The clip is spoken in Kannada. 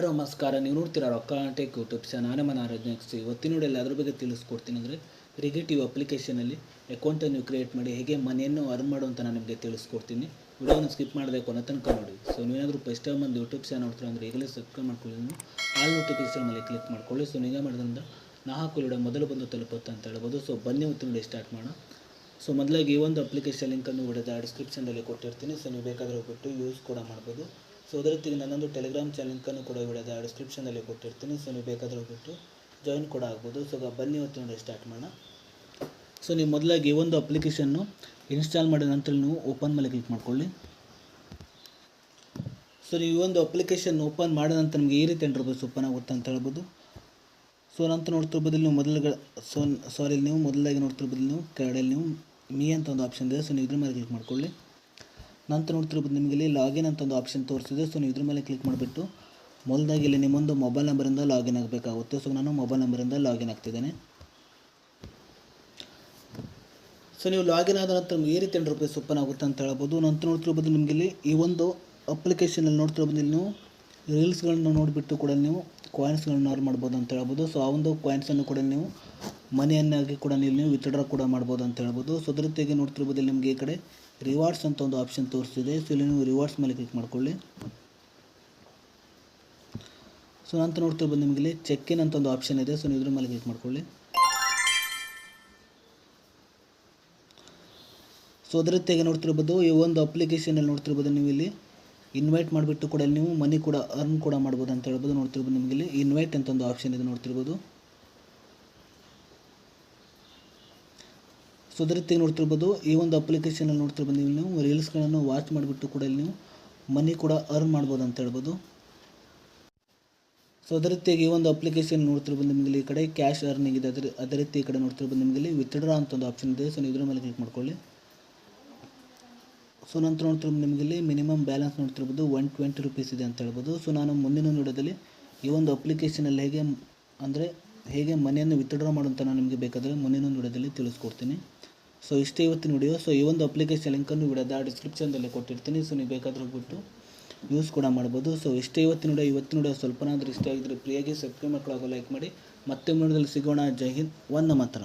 ಎಲ್ಲರೂ ನಮಸ್ಕಾರ. ನೀವು ನೋಡ್ತೀರಾ ರೊಕ್ಕ ಟೆಕ್ ಯೂಟ್ಯೂಬ್ ಚಾನಲ್. ನಾನು ನೆಕ್ಸ್ಟ್ ಇವತ್ತಿನ ವಿಡಿಯೋದಲ್ಲಿ ಅದ್ರ ಬಗ್ಗೆ ತಿಳಿಸ್ಕೊಡ್ತೀನಿ. ಅಂದರೆ ಕ್ರಿಯೇಟಿವ್ ಅಪ್ಲಿಕೇಶನಲ್ಲಿ ಅಕೌಂಟನ್ನು ಕ್ರಿಯೇಟ್ ಮಾಡಿ ಹೇಗೆ ಮನೆಯನ್ನು ಅರ್ನ್ ಮಾಡುವಂತ ನಾನು ನಿಮಗೆ ತಿಳಿಸ್ಕೊಡ್ತೀನಿ. ವಿಡಿಯೋನ ಸ್ಕಿಪ್ ಮಾಡದೆ ಕೊನೆ ತನಕ ನೋಡಿ. ಸೊ ನೀವೇನಾದರೂ ಫಸ್ಟ್ ಟೈಮ್ ಒಂದು ಯೂಟ್ಯೂಬ್ ಚಾನಲ್ ನೋಡ್ತೀರಾ ಅಂದರೆ ಈಗಲೇ ಸಬ್ಸ್ಕ್ರೈಬ್ ಮಾಡ್ಕೊಳ್ಳಿ, ಆಲ್ ನೋಟಿಫಿಕೇಶನ್ ಮೇಲೆ ಕ್ಲಿಕ್ ಮಾಡ್ಕೊಳ್ಳಿ. ಸೊ ನೀವು ಮಾಡೋದ್ರಿಂದ ನಾ ಹಾಕೋ ವಿಡಿಯೋ ಮೊದಲು ಬಂದು ತಲುಪುತ್ತೆ ಅಂತ ಹೇಳ್ಬೋದು. ಸೊ ಬನ್ನಿ ಇವತ್ತಿನ ವಿಡಿಯೋ ಸ್ಟಾರ್ಟ್ ಮಾಡೋಣ. ಸೊ ಮೊದಲಾಗಿ ಈ ಒಂದು ಅಪ್ಲಿಕೇಶನ್ ಲಿಂಕನ್ನು ವಿಡಿಯೋದ ಡಿಸ್ಕ್ರಿಪ್ಷನಲ್ಲಿ ಕೊಟ್ಟಿರ್ತೀನಿ. ಸೊ ನೀವು ಬೇಕಾದರೆ ಹೋಗ್ಬಿಟ್ಟು ಯೂಸ್ ಕೂಡ ಮಾಡ್ಬೋದು. ಸೊ ಅದರ ಜೊತೆಗೆ ನನ್ನೊಂದು ಟೆಲಿಗ್ರಾಮ್ ಚಾನಲ್ ಲಿಂಕನ್ನು ಕೂಡ ವಿಡಿಯೋದ ಡಿಸ್ಕ್ರಿಪ್ಷನಲ್ಲಿ ಕೊಟ್ಟಿರ್ತೀನಿ. ಸೊ ನೀವು ಬೇಕಾದರೆ ಹೋಗ್ಬಿಟ್ಟು ಜಾಯಿನ್ ಕೂಡ ಆಗ್ಬೋದು. ಸೊ ಬನ್ನಿ ಇವತ್ತಿನ ವಿಡಿಯೋ ಸ್ಟಾರ್ಟ್ ಮಾಡೋಣ. ಸೊ ನೀವು ಮೊದಲಾಗಿ ಈ ಒಂದು ಅಪ್ಲಿಕೇಶನ್ನು ಇನ್ಸ್ಟಾಲ್ ಮಾಡಿದ ನಂತರ ನೀವು ಓಪನ್ ಮೇಲೆ ಕ್ಲಿಕ್ ಮಾಡ್ಕೊಳ್ಳಿ. ಸೊ ನೀವು ಈ ಒಂದು ಅಪ್ಲಿಕೇಶನ್ ಓಪನ್ ಮಾಡಿದ ನಂತರ ನಿಮಗೆ ಈ ರೀತಿ ಇಂಟರ್ಫೇಸ್ ಓಪನ್ ಆಗುತ್ತೆ ಅಂತ ಹೇಳ್ಬೋದು. ಸೊ ನಂತರ ನೋಡ್ತಿರ್ಬೋದು ನೀವು ನೀವು ಮೊದಲಾಗಿ ನೋಡ್ತಿರ್ಬೋದು ನೀವು ಕೆಳಗಡೆ ನೀವು ಮೀ ಅಂತ ಒಂದು ಆಪ್ಷನ್ ಇದೆ. ಸೊ ನೀವು ಇದ್ರ ಮೇಲೆ ಕ್ಲಿಕ್ ಮಾಡ್ಕೊಳ್ಳಿ. ನಂತರ ನೋಡ್ತಿರ್ಬೋದು ನಿಮಗೆ ಇಲ್ಲಿ ಲಾಗಿನ್ ಅಂತ ಒಂದು ಆಪ್ಷನ್ ತೋರಿಸಿದೆ. ಸೊ ನೀವು ಇದ್ರ ಮೇಲೆ ಕ್ಲಿಕ್ ಮಾಡಿಬಿಟ್ಟು ಮೊದಲಾಗಿ ಇಲ್ಲಿ ನಿಮ್ಮೊಂದು ಮೊಬೈಲ್ ನಂಬರಿಂದ ಲಾಗಿನ್ ಆಗಬೇಕಾಗುತ್ತೆ. ಸೊ ನಾನು ಮೊಬೈಲ್ ನಂಬರಿಂದ ಲಾಗಿನ್ ಆಗ್ತಿದ್ದೇನೆ. ಸೊ ನೀವು ಲಾಗಿನ್ ಆದ ನಂತರ ಈ ರೀತಿ ಇಂಟರ್ಫೇಸ್ ಓಪನ್ ಆಗುತ್ತೆ ಅಂತ ಹೇಳ್ಬೋದು. ನಂತರ ನೋಡ್ತಿರ್ಬೋದು ನಿಮಗೆ ಇಲ್ಲಿ ಈ ಒಂದು ಅಪ್ಲಿಕೇಶನಲ್ಲಿ ನೋಡ್ತಿರ್ಬೋದು ಇಲ್ಲಿ ನೀವು ರೀಲ್ಸ್ಗಳನ್ನ ನೋಡಿಬಿಟ್ಟು ಕೂಡ ನೀವು ಕಾಯಿನ್ಸ್ಗಳನ್ನ ಅರ್ನ್ ಮಾಡ್ಬೋದು ಅಂತ ಹೇಳ್ಬೋದು. ಸೊ ಆ ಒಂದು ಕಾಯಿನ್ಸನ್ನು ಕೂಡ ನೀವು ಮನಿಯನ್ನಾಗಿ ಕೂಡ ನೀವು ವಿತ್ಡ್ರಾ ಕೂಡ ಮಾಡ್ಬೋದು ಅಂತ ಹೇಳ್ಬೋದು. ಸೊ ಅದ್ರ ಜೊತೆಗೆ ನೋಡ್ತಿರ್ಬೋದು ಇಲ್ಲಿ ನಿಮಗೆ ಈ ಕಡೆ ರಿವಾರ್ಡ್ಸ್ ಅಂತ ಒಂದು ಆಪ್ಷನ್ ತೋರಿಸ್ತಿದೆ. ಸೊ ಇಲ್ಲಿ ನೀವು ರಿವಾರ್ಡ್ಸ್ ಮೇಲೆ ಕ್ಲಿಕ್ ಮಾಡ್ಕೊಳ್ಳಿ. ಸೊ ನಂತರ ನೋಡ್ತಿರ್ಬೋದು ನಿಮಗೆ ಇಲ್ಲಿ ಚೆಕ್ ಇನ್ ಅಂತ ಒಂದು ಆಪ್ಷನ್ ಇದೆ. ಸೊ ನೀವು ಇದ್ರ ಮೇಲೆ ಕ್ಲಿಕ್ ಮಾಡ್ಕೊಳ್ಳಿ. ಸೊ ಅದ್ರ ಜೊತೆಗೆ ನೋಡ್ತಿರ್ಬೋದು ಈ ಒಂದು ಅಪ್ಲಿಕೇಶನಲ್ಲಿ ನೋಡ್ತಿರ್ಬೋದು ನೀವು ಇಲ್ಲಿ ಇನ್ವೈಟ್ ಮಾಡಿಬಿಟ್ಟು ಕೂಡ ನೀವು ಮನಿ ಕೂಡ ಅರ್ನ್ ಕೂಡ ಮಾಡ್ಬೋದು ಅಂತ ಹೇಳ್ಬೋದು. ನೋಡ್ತಿರ್ಬೋದು ನಿಮಗೆ ಇಲ್ಲಿ ಇನ್ವೈಟ್ ಅಂತ ಒಂದು ಆಪ್ಷನ್ ಇದೆ ನೋಡ್ತಿರ್ಬೋದು. ಸೊ ಅದ್ರ ಜೊತೆಗೆ ನೋಡ್ತಿರ್ಬೋದು ಈ ಒಂದು ಅಪ್ಲಿಕೇಶನಲ್ಲಿ ನೋಡ್ತಿರ್ಬೋದು ನೀವು ರೀಲ್ಸ್ಗಳನ್ನು ವಾಚ್ ಮಾಡಿಬಿಟ್ಟು ಕೂಡ ನೀವು ಮನಿ ಕೂಡ ಅರ್ನ್ ಮಾಡ್ಬೋದು ಅಂತ ಹೇಳ್ಬೋದು. ಸೊ ಅದೇ ರೀತಿಯಾಗಿ ಈ ಒಂದು ಅಪ್ಲಿಕೇಶನ್ ನೋಡ್ತಿರ್ಬೋದು ನಿಮಗೆ ಈ ಕಡೆ ಕ್ಯಾಶ್ ಅರ್ನಿಂಗ್ ಇದೆ. ಅದೇ ರೀತಿ ಈ ಕಡೆ ನೋಡ್ತಿರ್ಬೋದು ನಿಮಗೆ ವಿತ್ಡ್ರಾ ಅಂತ ಒಂದು ಆಪ್ಷನ್ ಇದೆ. ಸೊ ನೀವು ಇದ್ರ ಮೇಲೆ ಕ್ಲಿಕ್ ಮಾಡ್ಕೊಳ್ಳಿ. ಸೊ ನಂತರ ನೋಡ್ತಿರ್ಬೋದು ನಿಮಗೆ ಇಲ್ಲಿ ಮಿನಿಮಮ್ ಬ್ಯಾಲೆನ್ಸ್ ನೋಡ್ತಿರ್ಬೋದು 120 ರೂಪೀಸ್ ಇದೆ ಅಂತ ಹೇಳ್ಬೋದು. ಸೊ ನಾನು ಮುಂದಿನ ವಿಡಿಯೋದಲ್ಲಿ ಈ ಒಂದು ಅಪ್ಲಿಕೇಶನಲ್ಲಿ ಹೇಗೆ ಮನಿಯನ್ನು ವಿತ್ಡ್ರಾ ಮಾಡುವಂತ ನಾನು ನಿಮಗೆ ಬೇಕಾದರೆ ಮುಂದಿನ ವಿಡಿಯೋದಲ್ಲಿ ತಿಳಿಸ್ಕೊಡ್ತೀನಿ. ಸೊ ಇಷ್ಟೇ ಇವತ್ತಿನ ವಿಡಿಯೋ. ಸೊ ಈ ಒಂದು ಅಪ್ಲಿಕೇಶನ್ ಲಿಂಕನ್ನು ವಿಡಿಯೋದ ಡಿಸ್ಕ್ರಿಪ್ಷನ್ದಲ್ಲಿ ಕೊಟ್ಟಿರ್ತೀನಿ. ಸೊ ನೀವು ಬೇಕಾದರೆ ಹೋಗ್ಬಿಟ್ಟು ಯೂಸ್ ಕೂಡ ಮಾಡ್ಬೋದು. ಸೊ ಇಷ್ಟೇ ಇವತ್ತಿನ ವಿಡಿಯೋ ಸ್ವಲ್ಪನಾದರೂ ಇಷ್ಟ ಆಗಿದ್ರೆ ಪ್ರಿಯಾಗಿ ಸಬ್ಸ್ಕ್ರೈಬ್ ಮಾಡ್ಕೊಳ್ಳೋ ಲೈಕ್ ಮಾಡಿ. ಮತ್ತೆ ವಿಡಿಯೋದಲ್ಲಿ ಸಿಗೋಣ. ಜೈ ಹಿಂದ್, ವಂದೇ ಮಾತರಂ.